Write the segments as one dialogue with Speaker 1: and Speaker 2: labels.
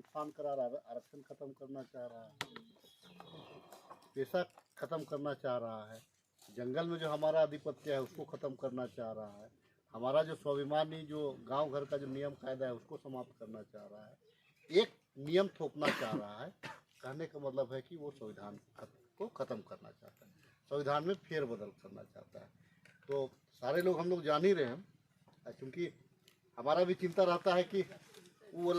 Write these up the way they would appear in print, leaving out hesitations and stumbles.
Speaker 1: नुकसान करा रहा है, आरक्षण खत्म करना चाह रहा है, पेशा खत्म करना चाह रहा है, जंगल में जो हमारा आधिपत्य है उसको खत्म करना चाह रहा है, हमारा जो स्वाभिमानी जो गांव घर का जो नियम कायदा है उसको समाप्त करना चाह रहा है, एक नियम थोपना चाह रहा है। कहने का मतलब है कि वो संविधान को खत्म करना चाहता है, संविधान में फेरबदल करना चाहता है। तो सारे लोग हम लोग जान ही रहे हैं, क्योंकि हमारा भी चिंता रहता है कि वो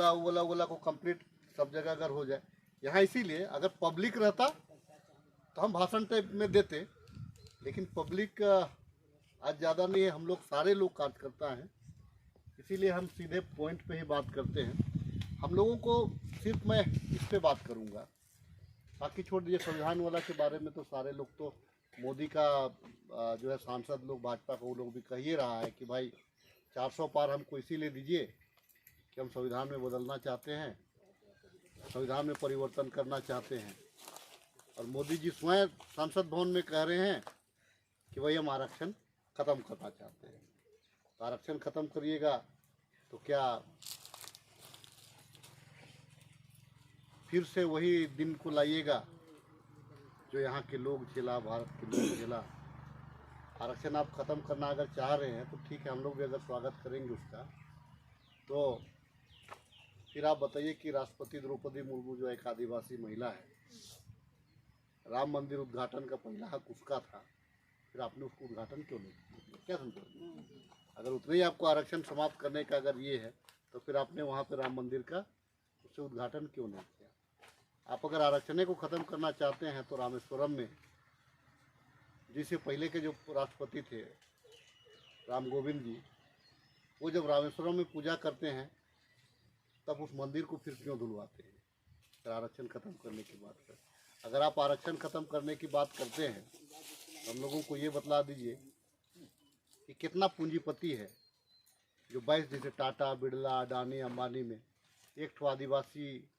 Speaker 1: वाला को कंप्लीट सब जगह अगर हो जाए यहाँ। इसीलिए अगर पब्लिक रहता तो हम भाषण टाइप में देते, लेकिन पब्लिक आज ज़्यादा नहीं है, हम लोग सारे लोग कार्यकर्ता हैं, इसीलिए हम सीधे पॉइंट पे ही बात करते हैं। हम लोगों को सिर्फ मैं इस पे बात करूंगा, बाकी छोड़ दीजिए। संविधान वाला के बारे में तो सारे लोग तो मोदी का जो है सांसद लोग भाजपा का वो लोग भी कह ही रहा है कि भाई 400 पार हमको इसीलिए दीजिए कि हम संविधान में बदलना चाहते हैं, संविधान में परिवर्तन करना चाहते हैं। और मोदी जी स्वयं संसद भवन में कह रहे हैं कि भाई हम आरक्षण खत्म करना चाहते हैं। तो आरक्षण खत्म करिएगा तो क्या फिर से वही दिन को लाइएगा जो यहाँ के लोग झेला, भारत के लोग झेला। आरक्षण आप खत्म करना अगर चाह रहे हैं तो ठीक है, हम लोग भी अगर स्वागत करेंगे उसका। तो फिर आप बताइए कि राष्ट्रपति द्रौपदी मुर्मू जो एक आदिवासी महिला है, राम मंदिर उद्घाटन का पहला हक उसका था, फिर आपने उसको उद्घाटन क्यों नहीं किया? क्या समझो? अगर उतने ही आपको आरक्षण समाप्त करने का अगर ये है तो फिर आपने वहाँ पे राम मंदिर का उससे उद्घाटन क्यों नहीं किया? आप अगर आरक्षण को ख़त्म करना चाहते हैं तो रामेश्वरम में जिससे पहले के जो राष्ट्रपति थे राम गोविंद जी, वो जब रामेश्वरम में पूजा करते हैं तब उस मंदिर को फिर क्यों धुलवाते हैं? फिर आरक्षण खत्म करने की बात कर, अगर आप आरक्षण खत्म करने की बात करते हैं तो हम लोगों को ये बतला दीजिए कि कितना पूंजीपति है जो 22 जैसे टाटा, बिरला, अडानी, अंबानी में एक ठो आदिवासी,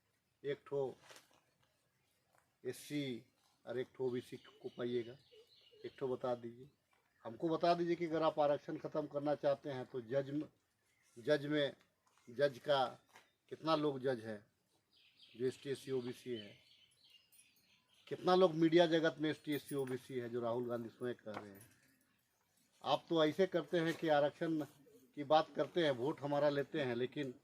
Speaker 1: एक ठो एससी और एक ठो ओबीसी को पाइएगा? एक ठो बता दीजिए, हमको बता दीजिए कि अगर आप आरक्षण ख़त्म करना चाहते हैं तो जज का कितना लोग जज है जो एसटी एससी ओबीसी है? कितना लोग मीडिया जगत में एसटी एससी ओबीसी है जो राहुल गांधी स्वयं कह रहे हैं? आप तो ऐसे करते हैं कि आरक्षण की बात करते हैं, वोट हमारा लेते हैं, लेकिन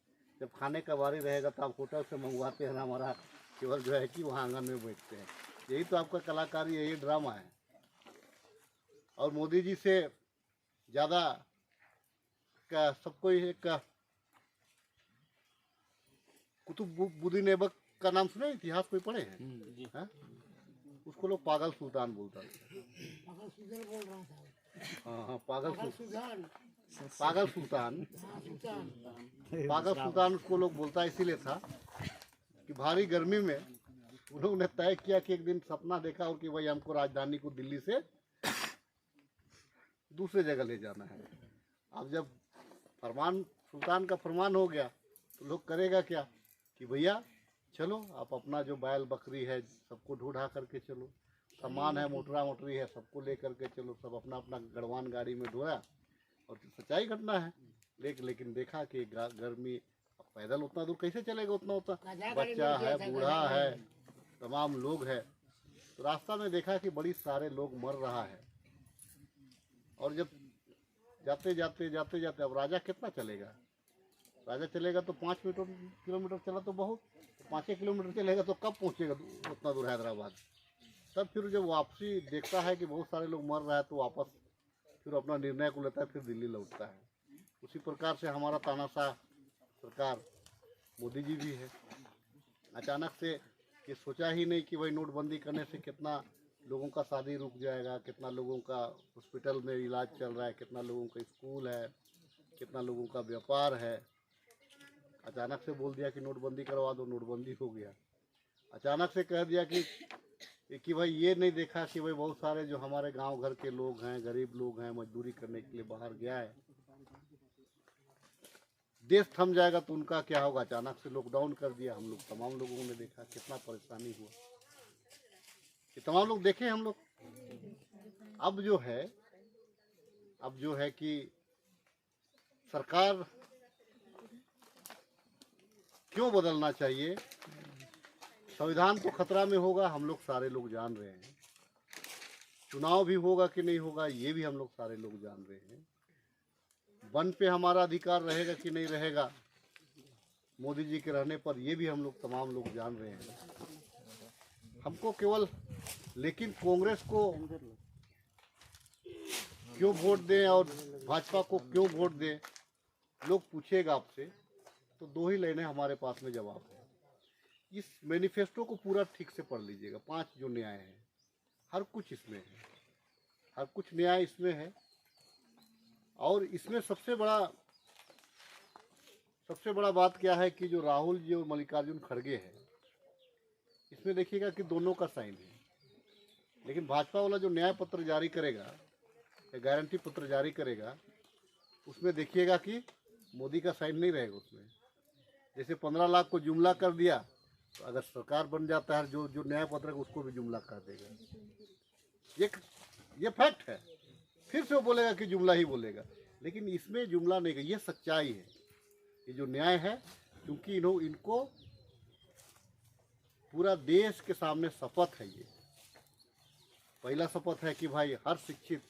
Speaker 1: जब खाने का बारी रहेगा तो आप होटल से मंगवाते हैं, हमारा केवल जो है कि वहाँ आंगन में बैठते हैं। यही तो आपका कलाकारी है, यही ड्रामा है। और मोदी जी से ज़्यादा का सबको एक कुतुबुद्दीन ऐबक का नाम सुने, इतिहास कोई पढ़े हैं? उसको लोग पागल सुल्तान बोलता था। हाँ, पागल सुल्तान उसको लोग बोलता इसीलिए था कि भारी गर्मी में उन लोगों ने तय किया कि एक दिन सपना देखा हो कि भाई हमको राजधानी को दिल्ली से दूसरे जगह ले जाना है। अब जब फरमान सुल्तान का फरमान हो गया तो लोग करेगा क्या कि भैया चलो आप अपना जो बैल बकरी है सबको ढूंढा करके चलो, सामान है, मोटरी है, सबको ले करके चलो। सब अपना अपना गड़वान गाड़ी में ढोया और सच्चाई घटना है। लेकिन देखा कि गर्मी, पैदल उतना दूर कैसे चलेगा? उतना बच्चा है, बूढ़ा है, तमाम लोग है। तो रास्ता में देखा कि बड़ी सारे लोग मर रहा है। और जब जाते जाते अब राजा कितना चलेगा? राजा चलेगा तो 5 किलोमीटर चला तो बहुत, 5 किलोमीटर चलेगा तो कब पहुंचेगा उतना दूर हैदराबाद? तब फिर जब वापसी देखता है कि बहुत सारे लोग मर रहा है तो वापस फिर अपना निर्णय को लेता है, फिर दिल्ली लौटता है। उसी प्रकार से हमारा तानाशाह सरकार मोदी जी भी है। अचानक से ये सोचा ही नहीं कि भाई नोटबंदी करने से कितना लोगों का शादी रुक जाएगा, कितना लोगों का हॉस्पिटल में इलाज चल रहा है, कितना लोगों का स्कूल है, कितना लोगों का व्यापार है। अचानक से बोल दिया कि नोटबंदी करवा दो, नोटबंदी हो गया। अचानक से कह दिया कि भाई ये नहीं देखा कि भाई बहुत सारे जो हमारे गांव घर के लोग हैं, गरीब लोग हैं, मजदूरी करने के लिए बाहर गया है, देश थम जाएगा तो उनका क्या होगा? अचानक से लॉकडाउन कर दिया। हम लोग तमाम लोगों ने देखा कितना परेशानी हुआ, कि तमाम लोग देखे हम लोग। अब जो है कि सरकार क्यों बदलना चाहिए। संविधान तो खतरा में होगा, हम लोग सारे लोग जान रहे हैं। चुनाव भी होगा कि नहीं होगा ये भी हम लोग सारे लोग जान रहे हैं। वन पे हमारा अधिकार रहेगा कि नहीं रहेगा मोदी जी के रहने पर, ये भी हम लोग तमाम लोग जान रहे हैं। हमको केवल लेकिन कांग्रेस को क्यों वोट दें और भाजपा को क्यों वोट दें, लोग पूछेगा आपसे तो दो ही लाइनें हमारे पास में जवाब है। इस मैनिफेस्टो को पूरा ठीक से पढ़ लीजिएगा। 5 जो न्याय हैं, हर कुछ इसमें है, हर कुछ न्याय इसमें है। और इसमें सबसे बड़ा बात क्या है कि जो राहुल जी और मल्लिकार्जुन खड़गे हैं, इसमें देखिएगा कि दोनों का साइन है। लेकिन भाजपा वाला जो न्याय पत्र जारी करेगा या गारंटी पत्र जारी करेगा, उसमें देखिएगा कि मोदी का साइन नहीं रहेगा उसमें। जैसे 15 लाख को जुमला कर दिया, तो अगर सरकार बन जाता है जो न्याय पत्र है उसको भी जुमला कर देगा। ये फैक्ट है। फिर से वो बोलेगा कि जुमला ही बोलेगा, लेकिन इसमें जुमला नहीं है, ये सच्चाई है। ये जो न्याय है, क्योंकि इनको पूरा देश के सामने शपथ है। ये पहला शपथ है कि भाई हर शिक्षित।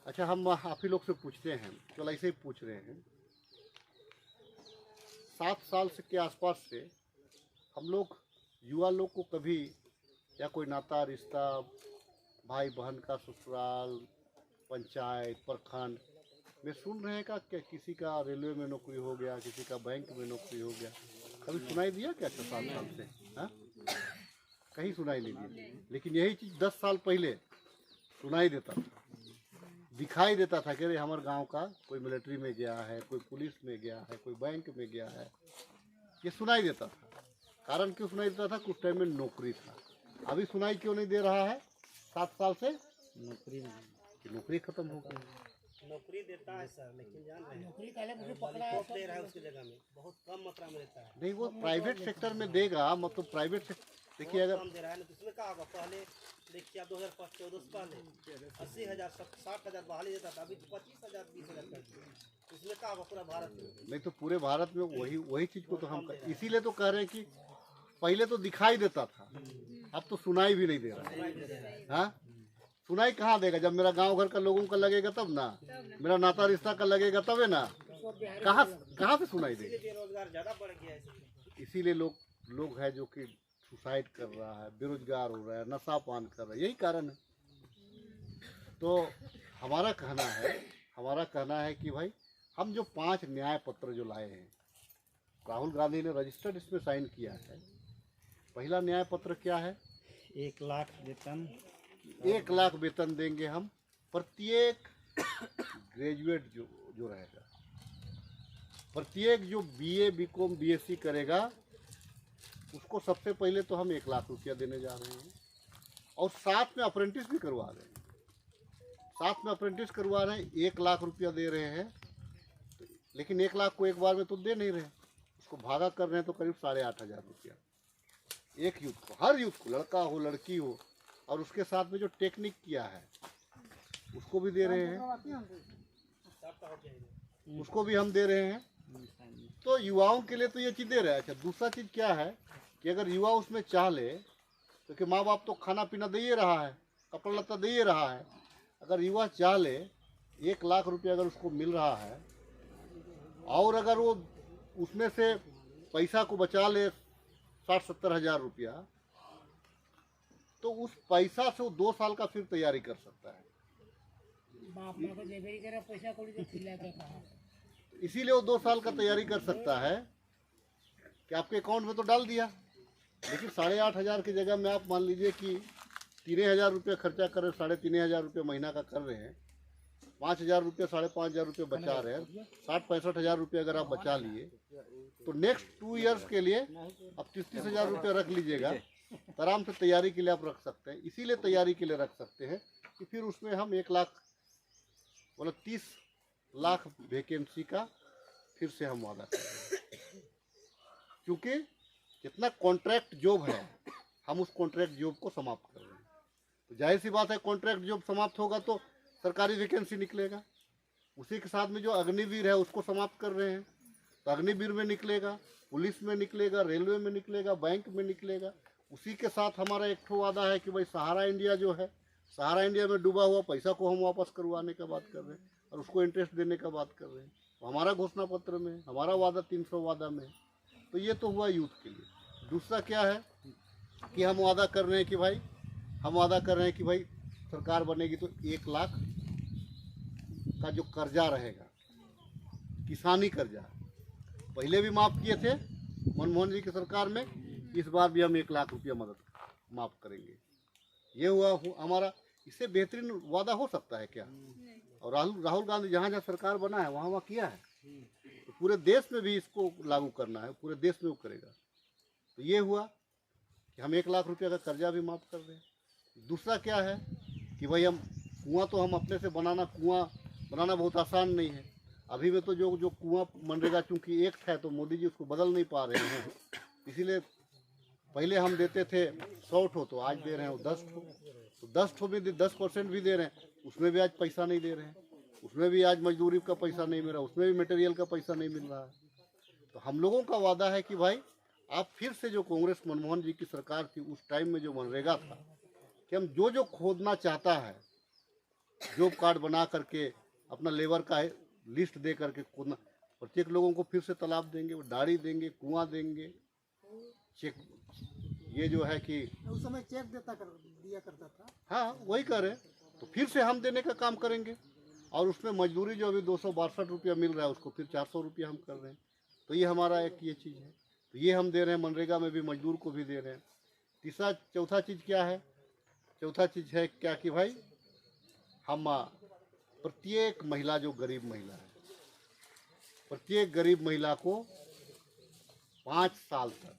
Speaker 1: अच्छा, हम आप ही लोग से पूछते हैं, चलो ऐसे ही पूछ रहे हैं। 7 साल से के आसपास से हम लोग युवा लोग को कभी या कोई नाता रिश्ता, भाई बहन का ससुराल, पंचायत, प्रखंड में सुन रहे हैं क्या किसी का रेलवे में नौकरी हो गया, किसी का बैंक में नौकरी हो गया? कभी सुनाई दिया क्या 6 साल से? हाँ, कहीं सुनाई नहीं दिया। लेकिन यही चीज़ 10 साल पहले सुनाई देता था, दिखाई देता था कि अरे हमारे गांव का कोई मिलिट्री में गया है, कोई पुलिस में गया है, कोई बैंक में गया है। ये सुनाई देता था। कारण क्यों सुनाई देता था? कुछ टाइम में नौकरी था। अभी सुनाई क्यों नहीं दे रहा है? 7 साल से नौकरी खत्म हो गई।
Speaker 2: नौकरी देता है सर, लेकिन जान रहे हैं नौकरी पहले मुझे पकड़ा दे रहा है, उसकी जगह में बहुत कम मात्रा में देता है।
Speaker 1: नहीं, वो प्राइवेट सेक्टर में देगा, मतलब प्राइवेट देखिए अगर
Speaker 2: कम दे रहा है ना, तो इसमें क्या होगा? पहले देखिए आप 2014 से पहले 80,000 60,000 बहाली देता था, अभी तो 25,000 20,000 कर दिया। इसमें क्या होगा पूरा भारत में?
Speaker 1: नहीं तो पूरे भारत में वही चीज़ को तो हम इसीलिए तो कह रहे हैं कि पहले तो दिखाई देता था, अब तो सुनाई भी नहीं दे रहा है। हाँ, सुनाई कहाँ देगा? जब मेरा गांव घर का लोगों का लगेगा तब ना, मेरा नाता रिश्ता का लगेगा तब है ना। कहाँ से सुनाई देगा?
Speaker 2: बेरोजगार ज्यादा बढ़ गया है,
Speaker 1: इसीलिए लोग है जो कि सुसाइड कर रहा है, बेरोजगार हो रहा है, नशा पान कर रहा है, यही कारण है। तो हमारा कहना है कि भाई हम जो 5 न्याय पत्र जो लाए हैं, राहुल गांधी ने रजिस्टर्ड इसमें साइन किया है। पहला न्याय पत्र क्या है?
Speaker 2: 1 लाख वेतन,
Speaker 1: 1 लाख वेतन देंगे हम प्रत्येक ग्रेजुएट जो रहेगा, प्रत्येक जो BA BCom BSc करेगा उसको सबसे पहले तो हम 1 लाख रुपया देने जा रहे हैं। और साथ में अप्रेंटिस भी करवा रहे हैं, 1 लाख रुपया दे रहे हैं। लेकिन 1 लाख को एक बार में तो दे नहीं रहे, उसको भागा कर रहे हैं, तो करीब 8,500 रुपया एक यूथ को, हर यूथ को, लड़का हो लड़की हो। और उसके साथ में जो टेक्निक किया है उसको भी दे रहे हैं, उसको भी हम दे रहे हैं। तो युवाओं के लिए तो ये चीज़ दे रहे हैं। अच्छा, दूसरा चीज़ क्या है कि अगर युवा उसमें चाह ले, तो कि माँ बाप तो खाना पीना दे ही रहा है, कपड़ा लत्ता दे ही रहा है, अगर युवा चाह ले 1 लाख रुपया अगर उसको मिल रहा है, और अगर वो उसमें से पैसा को बचा ले 60-70 हज़ार रुपया, तो उस पैसा से वो 2 साल का फिर तैयारी कर सकता है। इसीलिए वो 2 साल का तैयारी कर सकता है कि आपके अकाउंट में तो डाल दिया, लेकिन 8,500 की जगह में आप मान लीजिए कि 3,000 रुपये खर्चा कर रहे, 3,500 रुपये महीना का कर रहे हैं, 5,000 रुपये 5,500 रुपये बचा रहे हैं, 60-65 हज़ार रुपये अगर आप बचा लिए, तो नेक्स्ट 2 इयर्स के लिए आप 30-30 हज़ार रुपये रख लीजिएगा, तो आराम से तैयारी के लिए आप रख सकते हैं। इसीलिए तैयारी के लिए रख सकते हैं कि फिर उसमें हम 1 लाख मतलब 30 लाख वैकेंसी का फिर से हम वादा कर रहे हैं। क्योंकि जितना कॉन्ट्रैक्ट जॉब है, हम उस कॉन्ट्रैक्ट जॉब को समाप्त कर रहे हैं। तो जाहिर सी बात है, कॉन्ट्रैक्ट जॉब समाप्त होगा तो सरकारी वैकेंसी निकलेगा। उसी के साथ में जो अग्निवीर है उसको समाप्त कर रहे हैं। तो अग्निवीर में निकलेगा, पुलिस में निकलेगा, रेलवे में निकलेगा, बैंक में निकलेगा। उसी के साथ हमारा एक ठो वादा है कि भाई सहारा इंडिया जो है, सहारा इंडिया में डूबा हुआ पैसा को हम वापस करवाने का बात कर रहे हैं और उसको इंटरेस्ट देने का बात कर रहे हैं। तो हमारा घोषणा पत्र में, हमारा वादा 300 वादा में। तो ये तो हुआ यूथ के लिए। दूसरा क्या है कि हम वादा कर रहे हैं कि भाई, हम वादा कर रहे हैं कि भाई सरकार बनेगी तो 1 लाख का जो कर्जा रहेगा, किसानी कर्जा, पहले भी माफ़ किए थे मनमोहन जी की सरकार में, इस बार भी हम 1 लाख रुपया मदद माफ़ करेंगे। ये हुआ हमारा। इससे बेहतरीन वादा हो सकता है क्या? और राहुल गांधी जहाँ जहाँ सरकार बना है वहाँ वहाँ किया है। तो पूरे देश में भी इसको लागू करना है, पूरे देश में वो करेगा। तो ये हुआ कि हम 1 लाख रुपया का कर्जा भी माफ़ कर रहे हैं। दूसरा क्या है कि भाई हम कुआं तो हम अपने से कुआं बनाना बहुत आसान नहीं है। अभी में तो जो कुआं मनरेगा चूँकि एक है तो मोदी जी उसको बदल नहीं पा रहे हैं, इसीलिए पहले हम देते थे 100 ठो, तो आज दे रहे हैं 10 ठो। तो 10 ठो में 10% भी दे रहे हैं, उसमें भी आज पैसा नहीं दे रहे हैं, उसमें भी आज मजदूरी का पैसा नहीं मिल रहा, उसमें भी मटेरियल का पैसा नहीं मिल रहा है। तो हम लोगों का वादा है कि भाई आप फिर से जो कांग्रेस मनमोहन जी की सरकार थी उस टाइम में जो मनरेगा था कि हम जो खोदना चाहता है, जॉब कार्ड बना करके अपना लेबर का लिस्ट दे करके खोदना, प्रत्येक लोगों को फिर से तालाब देंगे, डाड़ी देंगे, कुआं देंगे, चेक, ये जो है कि
Speaker 3: उस समय चेक दिया करता था।
Speaker 1: हाँ वही करें, तो फिर से हम देने का काम करेंगे। और उसमें मजदूरी जो अभी 262 रुपया मिल रहा है उसको फिर 400 रुपया हम कर रहे हैं। तो ये हमारा एक ये चीज़ है, तो ये हम दे रहे हैं, मनरेगा में भी मजदूर को भी दे रहे हैं। चौथा चीज़ क्या है? चौथा चीज़ है क्या कि भाई हम प्रत्येक महिला, जो गरीब महिला है, प्रत्येक गरीब महिला को 5 साल तक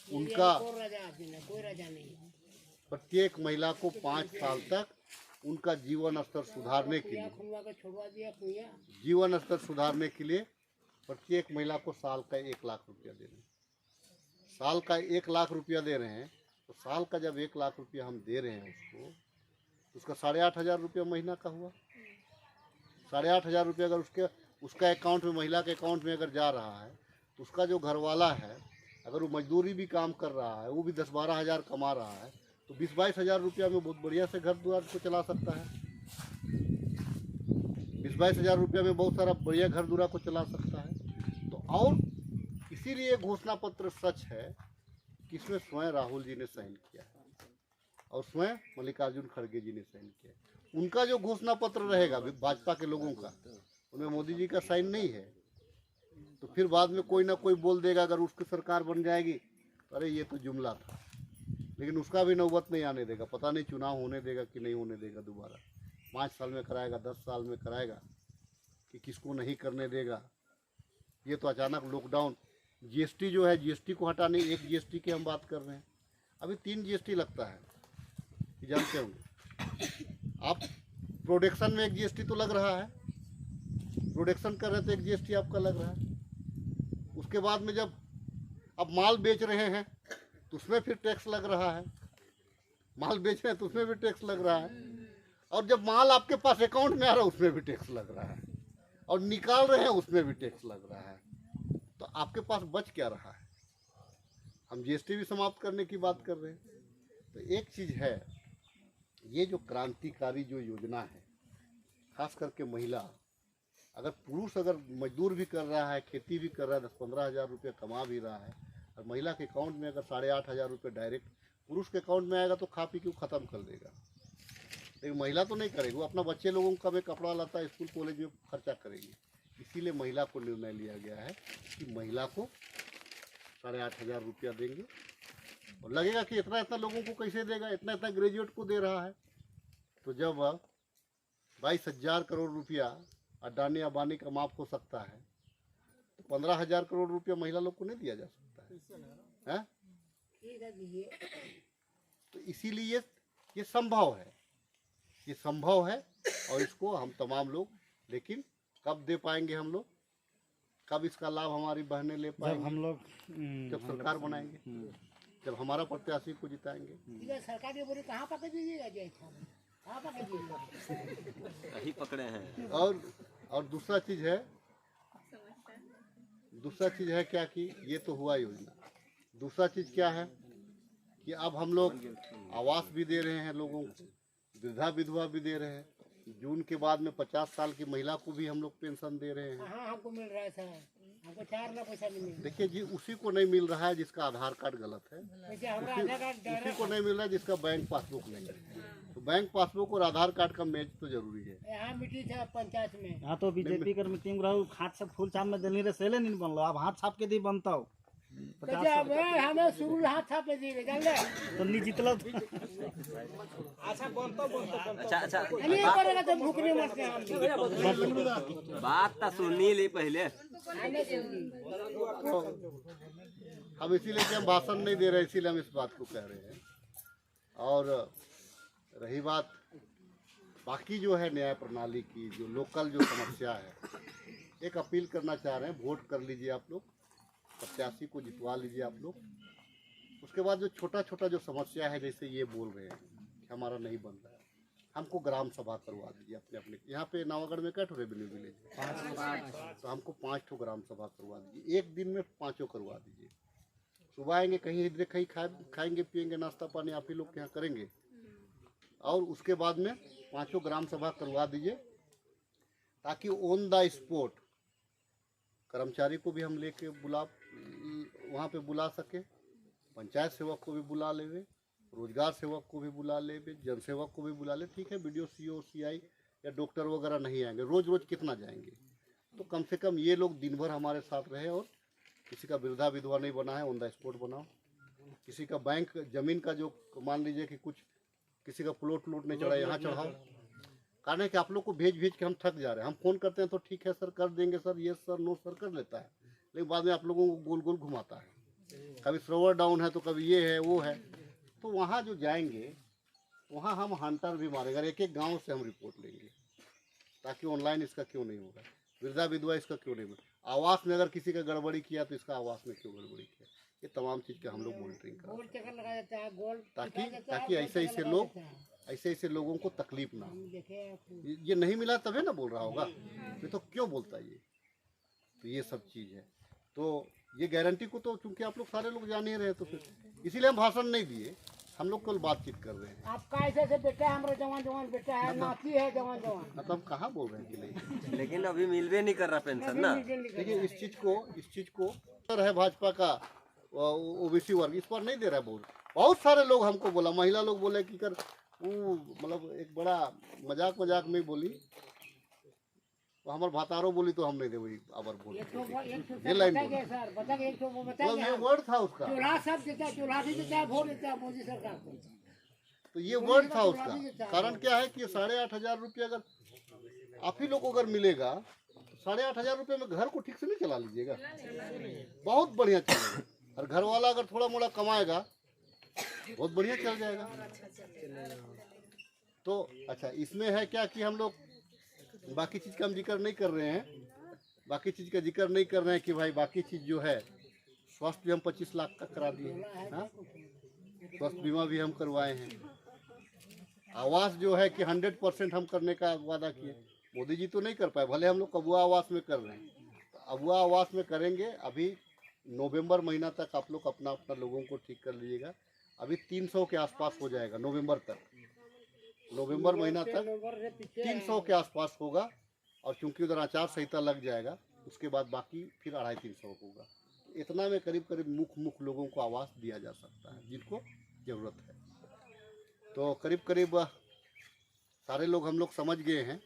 Speaker 1: उनका, प्रत्येक महिला को 5 साल तक उनका जीवन स्तर सुधारने के लिए, जीवन स्तर सुधारने के लिए प्रत्येक महिला को साल का 1 लाख रुपया दे रहे हैं। साल का 1 लाख रुपया दे रहे हैं, तो साल का जब 1 लाख रुपया हम दे रहे हैं उसको, तो उसका 8,500 रुपया महीना का हुआ। 8,500 रुपया अगर उसका अकाउंट में, महिला के अकाउंट में अगर जा रहा है, तो उसका जो घरवाला है, अगर वो मजदूरी भी काम कर रहा है, वो भी 10-12 हज़ार कमा रहा है, तो 20-22 हज़ार रुपया में बहुत बढ़िया से घर द्वार को चला सकता है। 20-22 हज़ार रुपया में बहुत सारा बढ़िया घर द्वार को चला सकता है। तो और इसीलिए घोषणा पत्र सच है कि इसमें स्वयं राहुल जी ने साइन किया है और स्वयं मल्लिकार्जुन खड़गे जी ने साइन किया है। उनका जो घोषणा पत्र रहेगा भाजपा के लोगों का, उनमें मोदी जी का साइन नहीं है। तो फिर बाद में कोई ना कोई बोल देगा, अगर उसकी सरकार बन जाएगी, अरे ये तो जुमला था, लेकिन उसका भी नौबत नहीं आने देगा। पता नहीं चुनाव होने देगा कि नहीं होने देगा दोबारा, 5 साल में कराएगा, 10 साल में कराएगा, कि किसको नहीं करने देगा। ये तो अचानक लॉकडाउन, जीएसटी जो है, जीएसटी को हटाने, एक जीएसटी की हम बात कर रहे हैं, अभी 3 जीएसटी लगता है, जानते होंगे आप। प्रोडक्शन में एक जीएसटी तो लग रहा है, प्रोडक्शन कर रहे तो एक जीएसटी आपका लग रहा है। उसके बाद में जब अब माल बेच रहे हैं तो उसमें फिर टैक्स लग रहा है, माल बेच रहे हैं तो उसमें भी टैक्स लग रहा है, और जब माल आपके पास अकाउंट में आ रहा है उसमें भी टैक्स लग रहा है, और निकाल रहे हैं उसमें भी टैक्स लग रहा है। तो आपके पास बच क्या रहा है? हम जीएसटी भी समाप्त करने की बात कर रहे हैं। तो एक चीज़ है, ये जो क्रांतिकारी जो योजना है, खास करके महिला, अगर पुरुष अगर मजदूर भी कर रहा है, खेती भी कर रहा है, 10-15 हज़ार रुपये कमा भी रहा है, और महिला के अकाउंट में अगर 8,500 रुपये डायरेक्ट पुरुष के अकाउंट में आएगा तो खा पी के ख़त्म कर देगा। लेकिन महिला तो नहीं करेगी, वो अपना बच्चे लोगों का भी कपड़ा लाता स्कूल कॉलेज में खर्चा करेगी। इसीलिए महिला को निर्णय लिया गया है कि महिला को 8,500 रुपया देंगे। और लगेगा कि इतना इतना लोगों को कैसे देगा, इतना इतना ग्रेजुएट को दे रहा है। तो जब 22,000 करोड़ रुपया अडानी अंबानी का माफ हो सकता है, तो 15,000 करोड़ रुपया महिला लोग को नहीं दिया जा सकता है? तो इसीलिए ये संभव है, ये संभव है, और इसको हम तमाम लोग, लेकिन कब दे पाएंगे हम लोग, कब इसका लाभ हमारी बहनें ले पाएंगे?
Speaker 4: जब हम लोग
Speaker 1: जब सरकार बनाएंगे, जब हमारा प्रत्याशी को जिताएंगे।
Speaker 3: सरकार ये बोली कहाँ पकड़ दीजिएगा, कहाँ पकड़
Speaker 5: यही पकड़े हैं।
Speaker 1: और दूसरा चीज़ है, दूसरा चीज़ है क्या कि ये तो हुआ योजना। दूसरा चीज़ क्या है कि अब हम लोग आवास भी दे रहे हैं लोगों को, वृद्धा विधवा भी दे रहे हैं। जून के बाद में 50 साल की महिला को भी हम लोग पेंशन दे रहे हैं।
Speaker 3: हाँ हमको मिल रहा है सर, हमको 4 लाख पैसा नहीं मिल रहा
Speaker 1: देखिए जी, उसी को नहीं मिल रहा है जिसका आधार कार्ड गलत है,
Speaker 3: वैसे हमारा आधार कार्ड
Speaker 1: उसी को नहीं मिल रहा है जिसका बैंक पासबुक नहीं है। तो बैंक पासबुक और आधार कार्ड का मैच तो जरूरी है।
Speaker 3: यहाँ मिट्टी था पंचायत में।
Speaker 4: हाँ तो बीजेपी कर मीटिंग रहू हाथ से फूल छाप में देनी रे सेले नहीं बनलो, अब हाथ छाप के दी बनता हो
Speaker 3: कैसे अब हमें शुरू हाथ था पे दी जान ले
Speaker 4: तो नहीं जितलो।
Speaker 2: अच्छा बनता
Speaker 5: अच्छा
Speaker 3: नहीं करेगा तो भूख नहीं मरते हम।
Speaker 5: बात तो सुननी ली पहले।
Speaker 3: हमें जल्दी
Speaker 1: तो हम इसीलिए कि हम भाषण नहीं दे रहे, इसीलिए हम इस बात को कह रहे हैं। और रही बात बाकी जो है न्याय प्रणाली की, जो लोकल जो समस्या है, एक अपील करना चाह रहे हैं, वोट कर लीजिए आप लोग, प्रत्याशी को जितवा लीजिए आप लोग। उसके बाद जो छोटा छोटा जो समस्या है, जैसे ये बोल रहे हैं कि हमारा नहीं बन रहा है, हमको ग्राम सभा करवा दीजिए अपने अपने। यहाँ पे नावागढ़ में क्या ठो रेवेन्यू विलेज है, तो हमको 5 ठो ग्राम सभा करवा दीजिए, एक दिन में 5 करवा दीजिए। सुबह आएंगे कहीं इधर कहीं खाएंगे पिएंगे, नाश्ता पानी आप ही लोग के यहाँ करेंगे, और उसके बाद में 5 ग्राम सभा करवा दीजिए, ताकि ऑन द स्पॉट कर्मचारी को भी हम लेके वहाँ पे बुला सके, पंचायत सेवक को भी बुला लेवे, रोजगार सेवक को भी बुला लेवे, जन सेवक को भी बुला ले। ठीक है, बीडीओ सीओ सीआई या डॉक्टर वगैरह नहीं आएंगे, रोज रोज कितना जाएंगे, तो कम से कम ये लोग दिन भर हमारे साथ रहे। और किसी का वृद्धा विधवा नहीं बना है, ऑन द स्पॉट बनाओ। किसी का बैंक जमीन का जो मान लीजिए कि कुछ किसी का प्लॉट नहीं चढ़ा, यहाँ चढ़ाओ। कारण है कि आप लोग को भेज के हम थक जा रहे हैं। हम फोन करते हैं तो ठीक है सर कर देंगे सर, ये सर नो सर कर लेता है, लेकिन बाद में आप लोगों को गोल गोल घुमाता है। कभी सर्वर डाउन है तो कभी ये है वो है। तो वहाँ जो जाएंगे वहाँ हम हंटर भी मारेंगे, एक एक गाँव से हम रिपोर्ट लेंगे, ताकि ऑनलाइन इसका क्यों नहीं होगा, वृद्धा विधवा इसका क्यों नहीं होगा, आवास में अगर किसी का गड़बड़ी किया तो इसका आवास में क्यों गड़बड़ी किया, ये तमाम चीज़ का हम लोग मॉनिटरिंग
Speaker 3: गोल
Speaker 1: करें,
Speaker 3: चक्कर लगाया जाता है, गोल
Speaker 1: ताकि ऐसे लोगों को तकलीफ ना हो।
Speaker 3: देखे
Speaker 1: ये नहीं मिला तभी ना बोल रहा होगा, ये तो क्यों बोलता ये। तो ये सब चीज़ है। तो ये गारंटी को तो चूंकि आप लोग सारे लोग जान ही रहे, तो फिर इसीलिए हम भाषण नहीं दिए, हम लोग कल बातचीत कर रहे हैं।
Speaker 3: आपका ऐसे से बेटा है, हमारा जवान बेटा है, नाती है जवान
Speaker 1: मतलब कहाँ बोल रहे हैं कि नहीं।
Speaker 5: लेकिन अभी मिलवे नहीं कर रहा पेंशन ना।
Speaker 1: देखिए इस चीज़ को है भाजपा का ओबीसी वर्ग इस पर नहीं दे रहा है। बहुत सारे लोग हमको बोला, महिला लोग बोले कि कर वो मतलब एक बड़ा मजाक में बोली, तो हमारे भातारो बोली तो हम नहीं दे वही आबर बोली, ये लाइन बोली।
Speaker 3: सर बताइए, एक तो वो
Speaker 1: मतलब ये
Speaker 3: बताइए
Speaker 1: वर्ड था उसका,
Speaker 3: चूल्हा सब देता है, चूल्हा भी देता है, वोट देता है मोदी सरकार को।
Speaker 1: तो ये वर्ड था उसका। कारण क्या है कि 8,500 रुपये अगर आप ही लोग को अगर मिलेगा तो 8,500 रुपये में घर को ठीक से नहीं चला लीजिएगा, बहुत बढ़िया चलेगा। और घर वाला अगर थोड़ा मोड़ा कमाएगा बहुत बढ़िया चल जाएगा। तो अच्छा, इसमें है क्या कि हम लोग बाकी चीज़ का हम जिक्र नहीं कर रहे हैं, बाकी चीज़ का जिक्र नहीं कर रहे हैं कि भाई बाकी चीज़ जो है, स्वास्थ्य भी हम 25 लाख का करा दिए हैं, हाँ, स्वास्थ्य बीमा भी हम करवाए हैं। आवास जो है कि 100% हम करने का वादा किए, मोदी जी तो नहीं कर पाए, भले हम लोग अबुआ आवास में कर रहे हैं, तो अबुआ आवास में करेंगे। अभी नवंबर महीना तक आप लोग अपना लोगों को ठीक कर लीजिएगा, अभी 300 के आसपास हो जाएगा नवंबर तक, नवंबर महीना तक 300 के आसपास होगा। और चूंकि उधर आचार संहिता लग जाएगा, उसके बाद बाकी फिर 250-300 होगा। इतना में करीब मुख्य लोगों को आवास दिया जा सकता है जिनको ज़रूरत है। तो करीब सारे लोग हम लोग समझ गए हैं।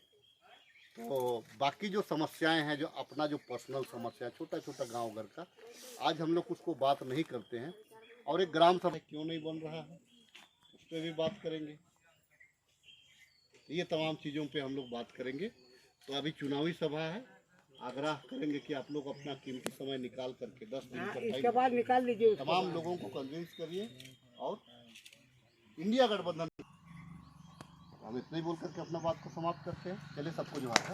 Speaker 1: तो बाकी जो समस्याएं हैं, जो अपना जो पर्सनल समस्या है, छोटा गांव घर का, आज हम लोग उसको बात नहीं करते हैं। और एक ग्राम सभा क्यों नहीं बन रहा है उस पर भी बात करेंगे। ये तमाम चीज़ों पे हम लोग बात करेंगे। तो अभी चुनावी सभा है, आग्रह करेंगे कि आप लोग अपना कीमती समय निकाल करके 10 दिन का
Speaker 3: इसके बाद निकाल लीजिए,
Speaker 1: तमाम लोगों को कन्विंस करिए और इंडिया गठबंधन। हम इतना ही बोल करके अपना बात को समाप्त करते हैं। चलिए, सबको जोहार है।